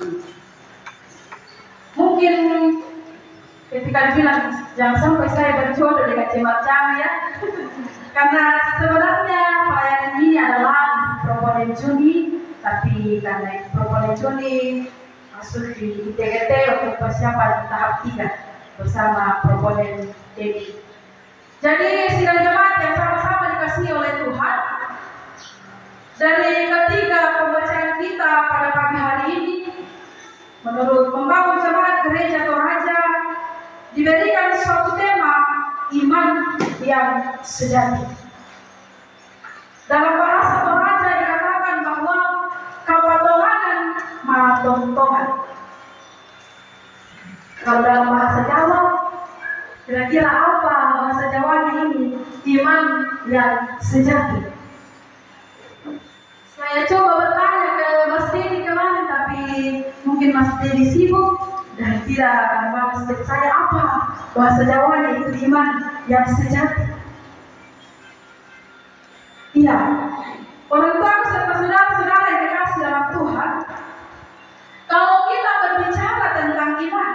ini. Mungkin ketika dibilang jangan sampai saya berjodoh dengan Cemacang ya, karena sebenarnya pelayanan ini adalah Proponen Juni, tapi karena Proponen Juni masuk di TGT untuk persiapan tahap 3 bersama Proponen Dedi. Jadi sidang jemaat yang sama-sama dikasihi oleh Tuhan, dari ketiga pembacaan kita pada pagi hari ini, menurut Membangun Jemaat Gereja Toraja diberikan suatu tema iman yang sejati. Dalam bahasa Toraja dikatakan bahwa kapatolangan matontongan. Kalau dalam bahasa Jawa, kira-kira apa bahasa Jawa ini iman yang sejati? Saya coba bertanya ke Mas Dedi kemarin, tapi mungkin Mas Dedi sibuk dan tidak membahas dengan saya apa bahasa Jawa itu iman yang sejati. Iya, orang tua serta saudara-saudara yang dikasih dalam Tuhan, kalau kita berbicara tentang iman,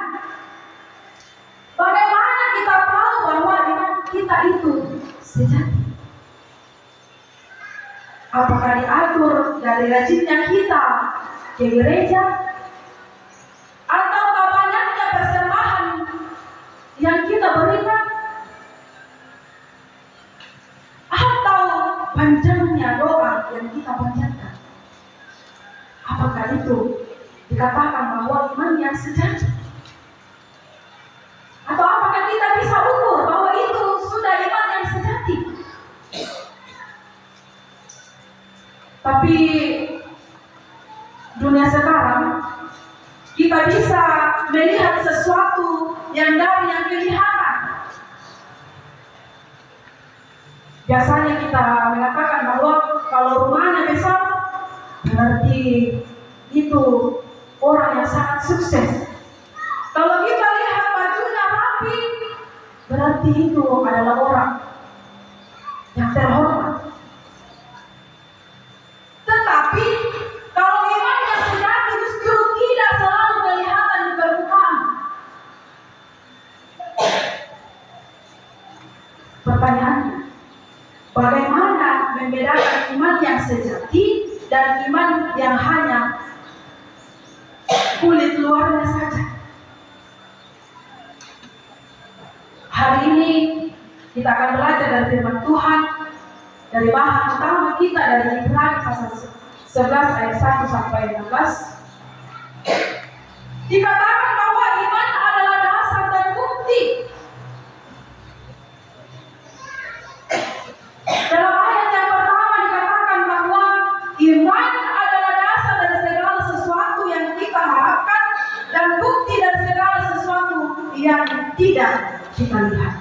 bagaimana kita tahu bahwa iman kita itu sejati? Apakah diatur dari rajinnya kita ke gereja, atau banyaknya persembahan yang kita berikan, atau panjangnya doa yang kita panjatkan? Apakah itu dikatakan bahwa iman yang sejati? Atau apakah kita bisa ukur bahwa itu sudah iman yang sejati? Tapi dunia sekarang kita bisa melihat sesuatu yang dari yang kelihatan. Biasanya kita mengatakan bahwa kalau rumahnya besar, berarti itu orang yang sangat sukses. Kalau kita lihat bajunya rapi, berarti itu adalah orang yang terhormat. Tetapi kalau imannya sejati justru tidak selalu kelihatan di permukaan. Pertanyaannya, bagaimana membedakan iman yang sejati dan iman yang hanya kulit luarnya saja? Hari ini kita akan belajar dari firman Tuhan, dari bahan utama kita dari Ibrani pasal 11 ayat 1 sampai 16. Dikatakan bahwa iman adalah dasar dan bukti. Dalam ayat yang pertama dikatakan bahwa iman adalah dasar dari segala sesuatu yang kita harapkan dan bukti dari segala sesuatu yang tidak kita lihat.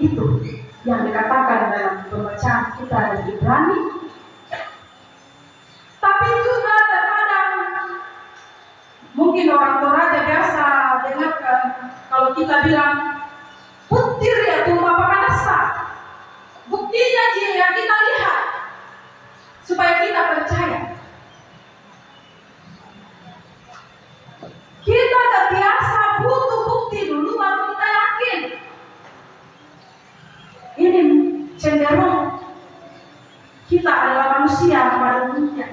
Itu yang dikatakan dalam pembacaan kita dari Ibrani. Tapi juga terkadang mungkin orang Toraja biasa dengarkan kalau kita bilang putir ya tumpah pakanasa, buktinya yang kita lihat supaya kita percaya. Kita terbiasa butuh bukti dulu baru kita yakin. Ini cenderung kita adalah manusia pada umumnya.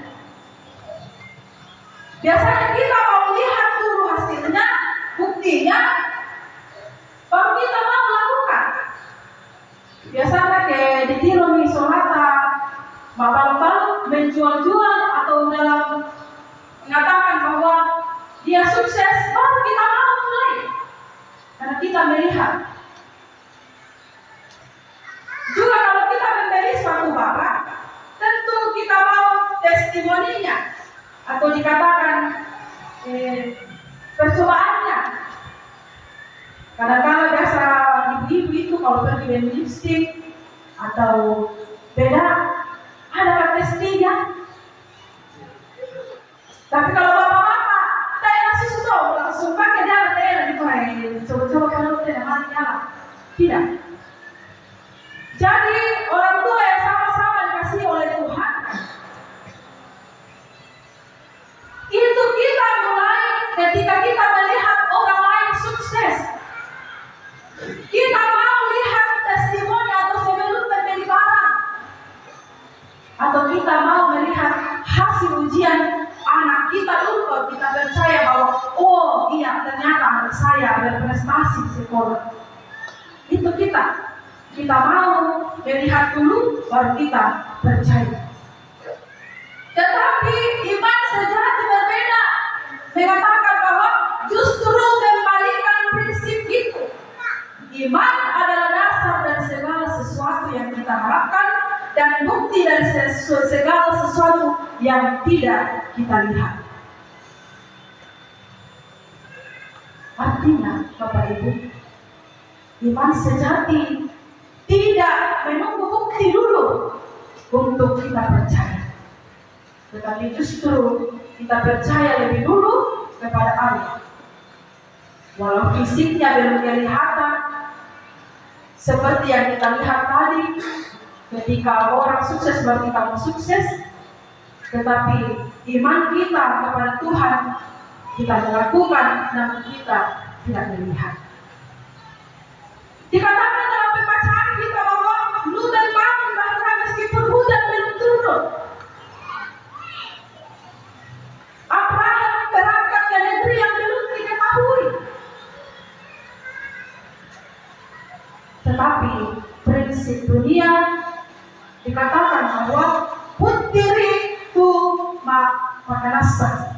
Biasanya kita mau lihat dulu hasilnya, buktinya, baru kita mau melakukan. Biasanya kayak di Tiromi Solata, bapak-bapak menjual-jual atau dalam mengatakan bahwa dia sukses, baru kita mau mulai. Karena kita melihat. Juga kalau kita membeli suatu barang, tentu kita mau testimoninya atau dikatakan percobaannya. Kadang-kadang biasa ibu-ibu itu kalau pergi beli lipstick atau beda, ada testingnya. Tapi kalau bapak-bapak, saya masih sudah langsung pakai jalan coba-coba kalau tidak mati jalan. Tidak. Jadi orang tua yang sama-sama dikasihi oleh Tuhan, ujian anak kita dulu baru kita percaya bahwa oh iya ternyata anak saya berprestasi di sekolah. Itu kita mau melihat dulu baru kita percaya. Tetapi iman sejati berbeda, mengatakan bahwa justru membalikan prinsip itu. Iman adalah dasar dari segala sesuatu yang kita harapkan dan bukti dari segala sesuatu yang tidak kita lihat. Artinya, Bapak Ibu, iman sejati tidak menunggu bukti dulu untuk kita percaya, tetapi justru kita percaya lebih dulu kepada Allah. Walau fisiknya belum kelihatan seperti yang kita lihat tadi, ketika orang sukses baru kita mau sukses, tetapi iman kita kepada Tuhan kita melakukan namun kita tidak melihat. Dikatakan dalam pembacaan kita bahwa Nuh dan bangun bahkan meskipun hujan belum turun. Abraham berangkat ke negeri yang belum diketahui. Tetapi prinsip dunia dikatakan bahwa putiri tu makanasa.